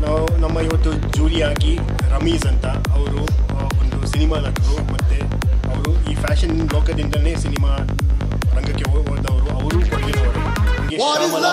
ನಾವು ನಮ್ಮ ಇವತ್ತು ಜೂರಿಯಾಗಿ ರಮೀಸ್ ಅಂತ ಅವರು ಒಂದು ಸಿನಿಮಾ ನಟರು ಮತ್ತು ಅವರು ಈ ಫ್ಯಾಷನ್ ಲೋಕದಿಂದಲೇ ಸಿನಿಮಾ ರಂಗಕ್ಕೆ ಹೋದವರು ಅವರು ಕೊಡಗಿನವರು ಹೀಗೆ ಶ್ಯಾಮಲ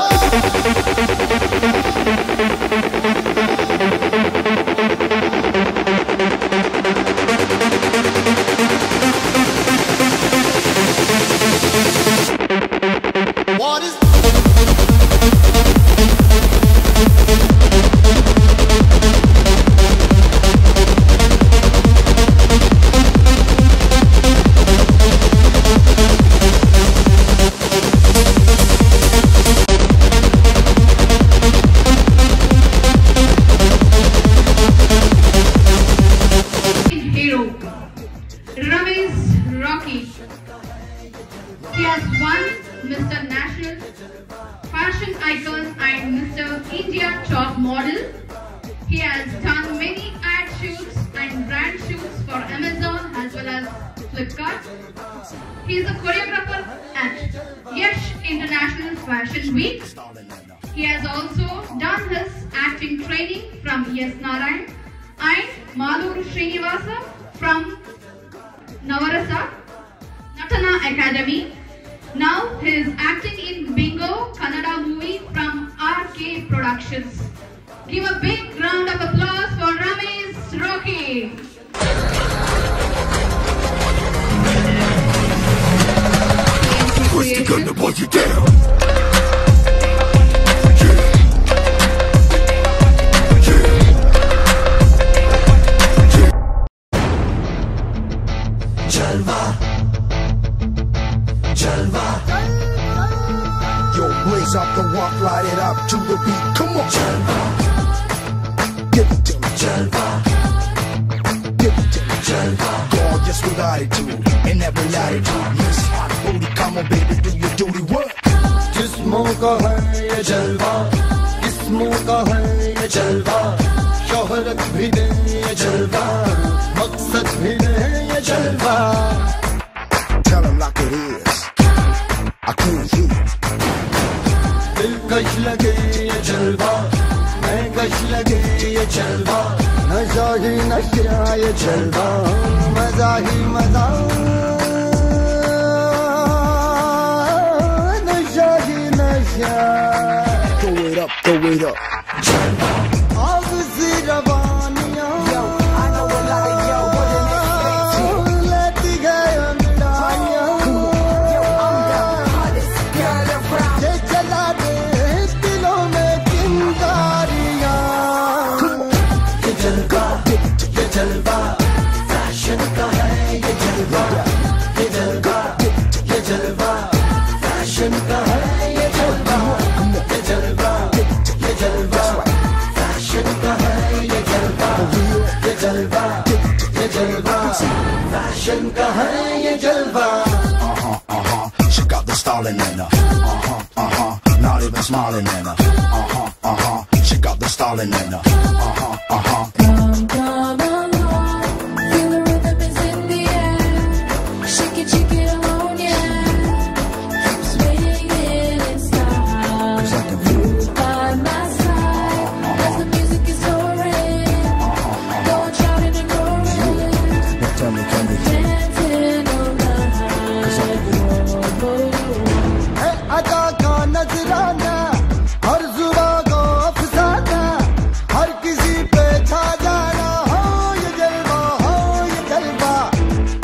Ramesh Rocky. He has won Mr. National Fashion Icon and Mr. India Top Model. He has done many ad shoots and brand shoots for Amazon as well as Flipkart. He is a choreographer at Yash International Fashion Week. He has also done his acting training from S. Narayan and Maluru Srinivasa from Navarasa Natana Academy. Now he is acting in Bingo Kannada movie from RK Productions. Give a big round of applause for Ramesh Rocky. What's the gun to put you down? Jalva. Yo, blaze up the walk, light it up to the beat. Come on, Jalva. Give it to me, Jalva. Give it to me, Jalva. Gorgeous with attitude in every latitude. Miss hot booty, come on, baby, do your duty work. जिस्मों का है ये जलवा, किस्मों का है ये जलवा, शोहरत भी दे ये जलवा, मकसद भी दे ये जलवा. Tell him like it is. I can't hear. दिलकश लगे ये जलवा, मैं कश लगे ये जलवा, नशा ही नशा ये जलवा, मजा ही मजा, नशा ही नशा. Throw it up, throw it up. जलवा. आग सी रवानियाँ. Yo, I know a lot of y'all wouldn't expect it. लेती गए अंगड़ाइयाँ. Yo, I'm the hottest girl around. ये चला दे दिलों में चिंगारियाँ. ये जलवा, फैशन का है ये जलवा. ये जलवा, फैशन का है ये जलवा. ये जलवा, फैशन का है ये जलवा. ये जलवा, फैशन का है ये जलवा. She got the styling in her. Not even smiling in her. She got the styling in her. Come, come along, feel the rhythm is in the air. Shake it alone, yeah. Keep swinging in style. You by my side, as the music is soaring. Go on shouting and roaring. Tell me, can you hear? Dancing on the high. है अदा का नजराना, हर जुबा को अफसाना, हर किसी पे छा जाना. हो ये जलवा,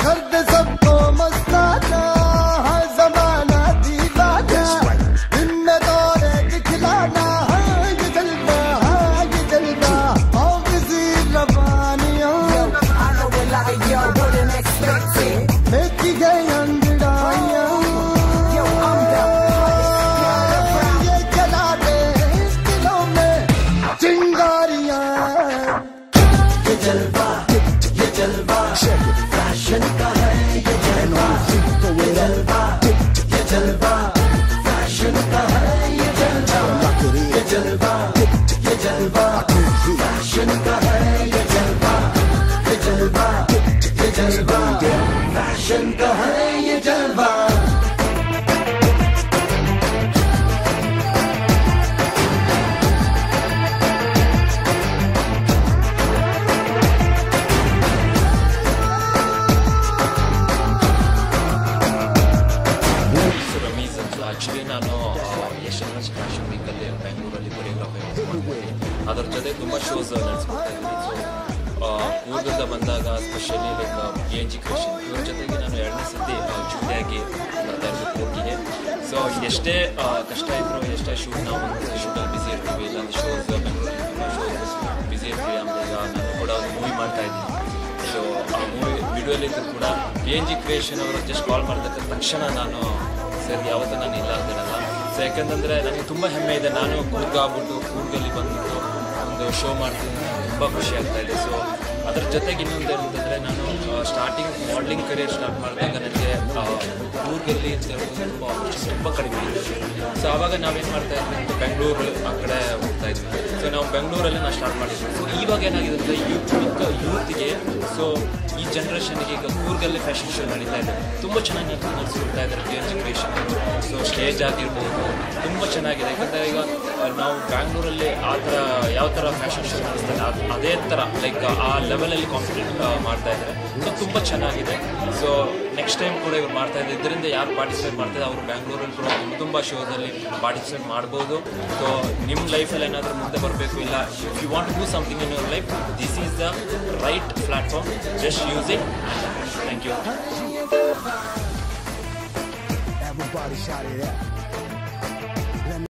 कर दे सबको मस्ताना. है जमाना दीवाना, दिन में दौरे दिखलाना. ये जलवा, हो किसी रवानियों. I know a lot of y'all wouldn't expect it. लेती गई अंगड़ाइयाँ. Yo, I'm the hottest girl around. ये जला दे दिलों में चिंगारियाँ. ये जलवा, फैशन का है ये जलवा. ये जलवा, फैशन का है ये जलवा. ये जलवा, फैशन का है ये जलवा. ये जलवा, फैशन का है ये जलवा. ಅದರ ಜೊತೆ ತುಂಬ ಶೋಸ್ ನಡೆಸ್ಕೊಡ್ತಾ ಇದ್ದೀನಿ. ಸೊ ಕೂರ್ಗದಿಂದ ಬಂದಾಗ ಸ್ಪೆಷಲಿ ಲೈಕ್ PNG ಕ್ರಿಯೇಷನ್ ಇವ್ರ ಜೊತೆಗೆ ನಾನು 2ನೇ ಸತಿ ಜೂಲಿಯಾಗಿ ಬರ್ತಾ ಇರ್ಬೇಕು ಕೂರ್ಗಿಗೆ. ಸೊ ಎಷ್ಟೇ ಕಷ್ಟ ಇದ್ರು, ಎಷ್ಟೇ ಶೂಟ್ ನಾವು ಶೂಟಲ್ಲಿ ಬ್ಯುಸಿ ಇರ್ತೀವಿ, ಇಲ್ಲ ಶೋಸ್ ಬೆಂಗಳೂರಲ್ಲಿ ತುಂಬ ಶೋಸ್ ಬ್ಯುಸಿ ಇರ್ತೀವಿ. ಆಮೇಲೆ ಈಗ ನಾನು ಕೂಡ ಒಂದು ಮೂವಿ ಮಾಡ್ತಾ ಇದ್ದೀನಿ. ಸೊ ಆ ಮೂವಿ ವಿಡಿಯೋಲಿದ್ದು ಕೂಡ PNG ಕ್ರಿಯೇಷನ್ ಅವರು ಜಸ್ಟ್ ಕಾಲ್ ಮಾಡಿದ ತಕ್ಷಣ ನಾನು ಸರ್ ಯಾವತ್ತೂ ನಾನು ಇಲ್ಲ ಅಂದಿರಲ್ಲ. ಸೊ ಯಾಕಂತಂದರೆ ನನಗೆ ತುಂಬ ಹೆಮ್ಮೆ ಇದೆ, ನಾನು ಕೂರ್ಗಾಗ್ಬಿಟ್ಟು ಕೂರ್ಗಲ್ಲಿ ಬಂದ್ಬಿಟ್ಟು ಒಂದು ಶೋ ಮಾಡ್ತೀನಿ, ತುಂಬ ಖುಷಿ ಆಗ್ತಾ ಇದೆ. ಸೊ ಅದ್ರ ಜೊತೆಗೆ ಇನ್ನೊಂದು ಏನಂತಂದರೆ ನಾನು ಸ್ಟಾರ್ಟಿಂಗ್ ಮಾಡಲಿಂಗ್ ಕರಿಯರ್ ಸ್ಟಾರ್ಟ್ ಮಾಡಿದಾಗ ನನಗೆ ಕೂರ್ಗಲ್ಲಿ ಅಂತ ಹೇಳ್ಬೋದು ತುಂಬ ಕಡಿಮೆ ಇದೆ. ಸೊ ಆವಾಗ ನಾವೇನು ಮಾಡ್ತಾ ಇದ್ವಿ ಅಂತ ಬೆಂಗಳೂರು ಆ ಕಡೆ ಹೋಗ್ತಾ ಇದ್ವಿ. ಸೊ ನಾವು ಬೆಂಗಳೂರಲ್ಲಿ ನಾವು ಸ್ಟಾರ್ಟ್ ಮಾಡಿದ್ವಿ. ಸೊ ಇವಾಗ ಏನಾಗಿದೆ ಅಂದರೆ ಯೂತ್ಗೆ, ಸೊ ಈ ಜನ್ರೇಷನ್ಗೆ ಈಗ ಕೂರ್ಗಲ್ಲಿ ಫ್ಯಾಷನ್ ಶೋ ನಡೀತಾ ಇದೆ, ತುಂಬ ಚೆನ್ನಾಗಿ ನಡೆಸ್ಕೊಡ್ತಾ ಇದ್ದಾರೆ PNG ಕ್ರಿಯೇಷನ್. ಸೊ ಸ್ಟೇಜ್ ಆಗಿರ್ಬೋದು ತುಂಬ ಚೆನ್ನಾಗಿದೆ. ಯಾಕಂದರೆ ಈಗ ನಾವು ಬ್ಯಾಂಗ್ಳೂರಲ್ಲಿ ಆ ಥರ ಯಾವ ಥರ ಫ್ಯಾಷನ್ ಶೋ ನಡೆಸ್ತಾರೆ ಅದೇ ಥರ ಲೈಕ್ ಆ ಲೆವೆಲಲ್ಲಿ ಕಾಂಪಿಟೇಟ್ ಮಾಡ್ತಾ ಇದ್ದಾರೆ. ಸೊ ತುಂಬ ಚೆನ್ನಾಗಿದೆ. ಸೊ ನೆಕ್ಸ್ಟ್ ಟೈಮ್ ಕೂಡ ಇವ್ರು ಮಾಡ್ತಾ ಇದ್ದಾರೆ. ಇದರಿಂದ ಯಾರು ಪಾರ್ಟಿಸಿಪೇಟ್ ಮಾಡ್ತಾರೆ ಅವರು ಬ್ಯಾಂಗ್ಳೂರಲ್ಲಿ ಕೂಡ ತುಂಬ ಶೋದಲ್ಲಿ ಪಾರ್ಟಿಸಿಪೇಟ್ ಮಾಡ್ಬೋದು. ಸೊ ನಿಮ್ಮ ಲೈಫಲ್ಲಿ ಏನಾದರೂ ಮುಂದೆ ಬರಬೇಕು, ಇಲ್ಲ if you want to do something in your life, this is the right platform. Just use it. Thank you. Everybody shout it out.